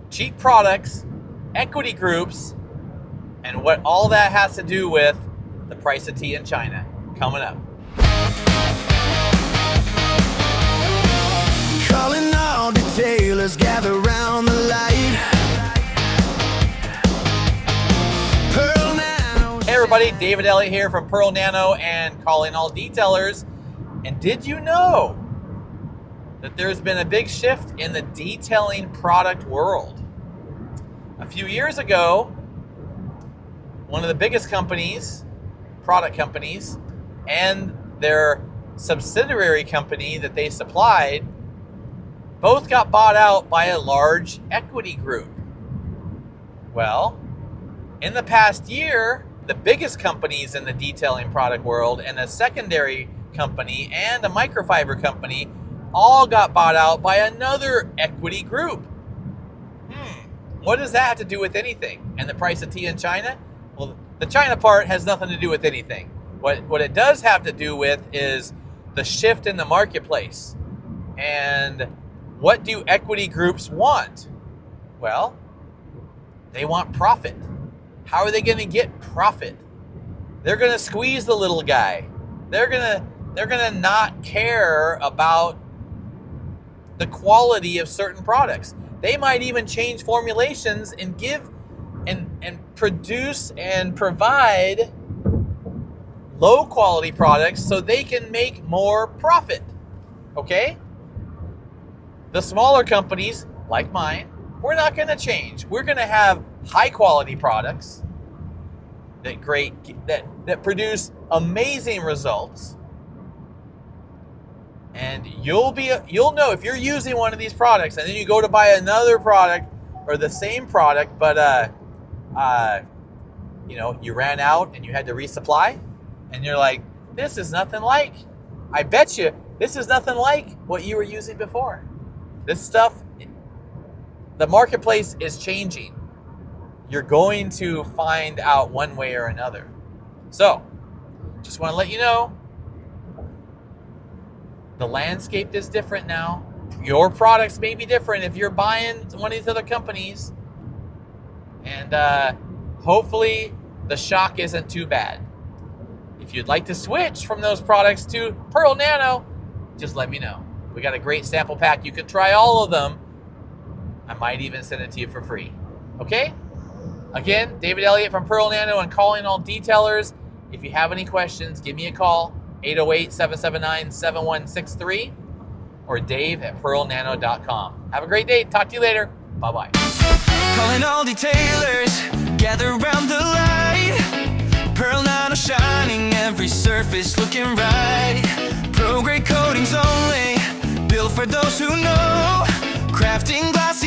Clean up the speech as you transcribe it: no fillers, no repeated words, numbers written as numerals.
cheap products, equity groups, and what all that has to do with the price of tea in China. Coming up. Calling all detailers, gather around the light. Pearl Nano. Hey everybody, David Elliott here from Pearl Nano and calling all detailers. And did you know that there's been a big shift in the detailing product world? A few years ago, one of the biggest companies, product companies, and their subsidiary company that they supplied both got bought out by a large equity group. Well, in the past year, the biggest companies in the detailing product world and a secondary company and a microfiber company all got bought out by another equity group. What does that have to do with anything? And the price of tea in China? Well, the China part has nothing to do with anything. What it does have to do with is the shift in the marketplace. And what do equity groups want? Well, they want profit. How are they going to get profit? They're going to squeeze the little guy. They're going to not care about the quality of certain products. They might even change formulations and give and produce and provide low quality products so they can make more profit. Okay? The smaller companies like mine, we're not going to change. We're going to have high quality products that produce amazing results. And you'll know if you're using one of these products and then you go to buy another product or the same product, but you ran out and you had to resupply, and you're like, this is nothing like. I bet you this is nothing like what you were using before. This stuff, the marketplace is changing. You're going to find out one way or another. So, just want to let you know, the landscape is different now. Your products may be different if you're buying one of these other companies. And hopefully the shock isn't too bad. If you'd like to switch from those products to Pearl Nano, just let me know. We got a great sample pack. You can try all of them. I might even send it to you for free. Okay? Again, David Elliott from Pearl Nano and calling all detailers. If you have any questions, give me a call. 808-779-7163 or dave@pearlnano.com. Have a great day. Talk to you later. Bye-bye. Calling all detailers, gather around the light. Pearl Nano shining, every surface looking right. Pro grade coatings only, built for those who know. Crafting glassy